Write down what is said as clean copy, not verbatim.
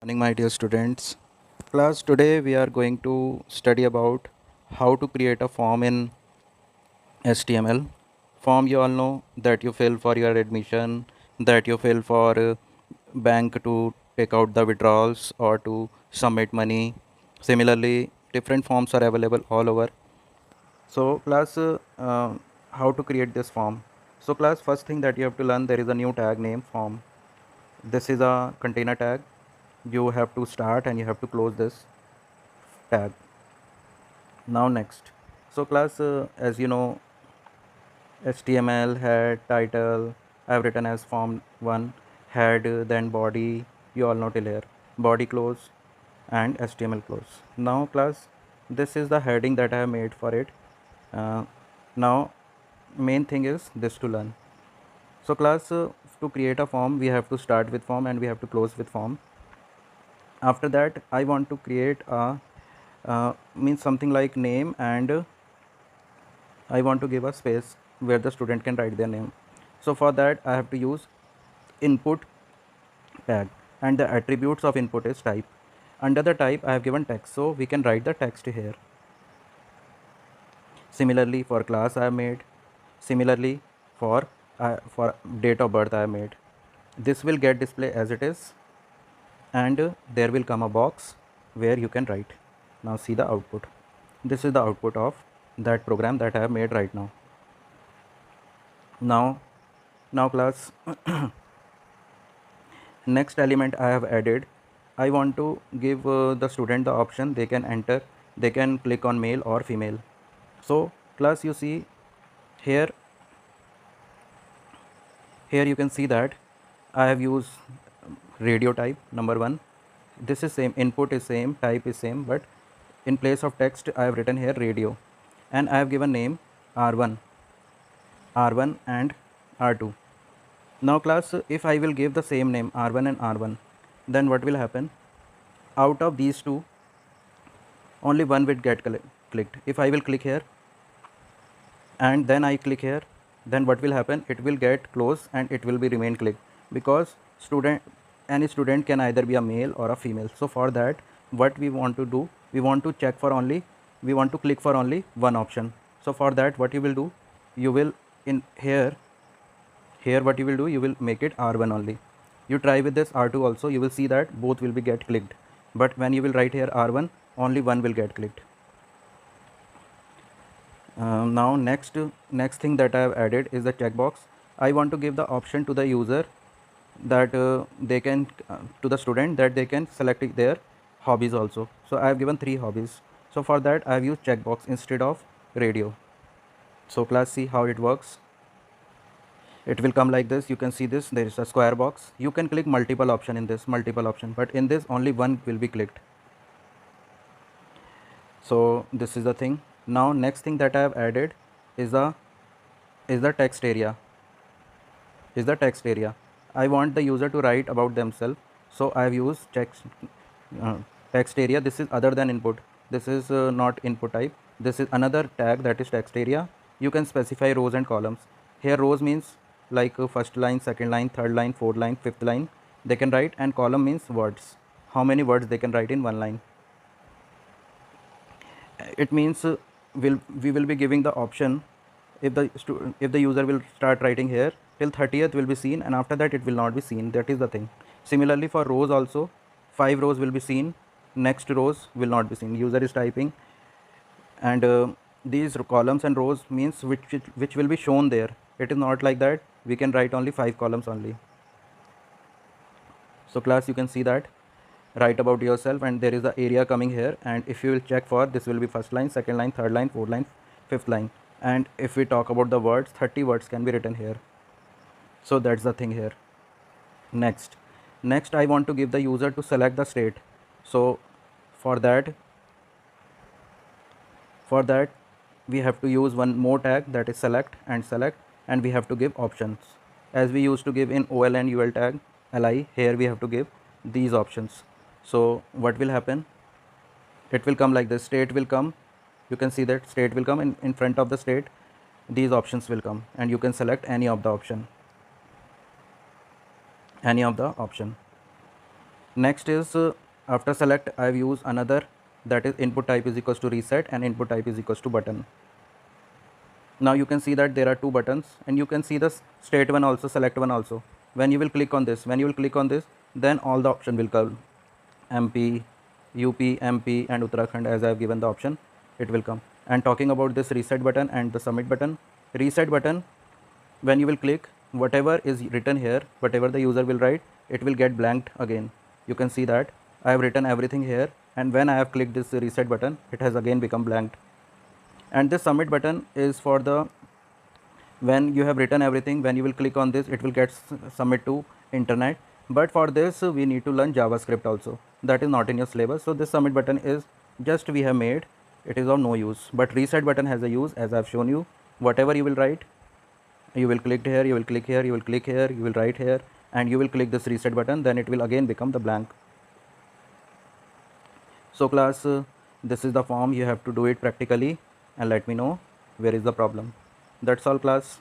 Morning, my dear students. Class, today we are going to study about how to create a form in HTML. Form, you all know that you fill for your admission, that you fill for bank to take out the withdrawals or to submit money. Similarly, different forms are available all over. So class, how to create this form? So class, first thing that you have to learn, there is a new tag name form. This is a container tag. You have to start and you have to close this tag. Now next, so class, as you know, HTML head title I have written as form 1, head, then body, you all know till here, body close and HTML close. Now class, this is the heading that I have made for it. Now main thing is this to learn. So class, to create a form we have to start with form and we have to close with form. After that I want to create a means something like name, and I want to give a space where the student can write their name. So for that I have to use input tag, and the attributes of input is type. Under the type I have given text, so we can write the text here. Similarly for class I have made, similarly for date of birth I have made. This will get display as it is, and there will come a box where you can write. Now see the output. This is the output of that program that I have made right now. Now class, next element I have added, I want to give the student the option they can enter, they can click on male or female. So class, you see here you can see that I have used radio type number 1. This is same, input is same, type is same, but in place of text I have written here radio, and I have given name r1 and r2. Now class, if I will give the same name r1 and r1, then what will happen? Out of these two only one will get clicked. If I will click here and then I click here, then what will happen? It will get closed and it will be remain clicked, because any student can either be a male or a female. So for that, what we want to do, we want to click for only one option. So for that, what you will do, you will in here what you will do, you will make it r1 only. You try with this r2 also, you will see that both will be get clicked, but when you will write here r1, only one will get clicked. Now next thing that I have added is the checkbox. I want to give the option to the user that they can to the student that they can select their hobbies also. So I have given 3 hobbies. So for that I have used checkbox instead of radio. So class, see how it works. It will come like this. You can see this, there is a square box. You can click multiple option in this, but in this only one will be clicked. So this is the thing. Now next thing that I have added is the text area. I want the user to write about themselves, so I have used text area. This is other than input. This is not input type. This is another tag, that is text area. You can specify rows and columns. Here rows means like first line, second line, third line, fourth line, fifth line they can write, and column means words, how many words they can write in one line. It means we will be giving the option, if the user will start writing here, till 30th will be seen, and after that it will not be seen. That is the thing. Similarly for rows also, 5 rows will be seen, next rows will not be seen. User is typing, and these columns and rows means which will be shown there. It is not like that we can write only 5 columns only. So class, you can see that, write about yourself, and there is the area coming here, and if you will check for this will be first line, second line, third line, fourth line, fifth line. And if we talk about the words, 30 words can be written here. So that's the thing here. Next I want to give the user to select the state. So for that we have to use one more tag, that is select, and we have to give options as we used to give in ol and ul tag li. Here we have to give these options. So what will happen? It will come like this. State will come, you can see that state will come, in front of the state these options will come, and you can select any of the option. Next is after select I've used another, that is input type is equals to reset and input type is equals to button. Now you can see that there are two buttons, and you can see the state one also, select one also. When you will click on this, then all the option will come, MP, UP, MP and Uttarakhand, as I have given the option, it will come. And talking about this reset button and the submit button, reset button, when you will click, whatever is written here, whatever the user will write, it will get blanked again. You can see that I have written everything here, and when I have clicked this reset button, it has again become blanked. And this submit button is for the, when you have written everything, when you will click on this, it will get submit to internet. But for this we need to learn JavaScript also, that is not in your syllabus. So this submit button is just we have made, it is of no use. But reset button has a use, as I have shown you. Whatever you will write, you will click here, you will click here, you will click here, you will write here, and you will click this reset button, then it will again become the blank. So class, this is the form, you have to do it practically and let me know where is the problem. That's all class.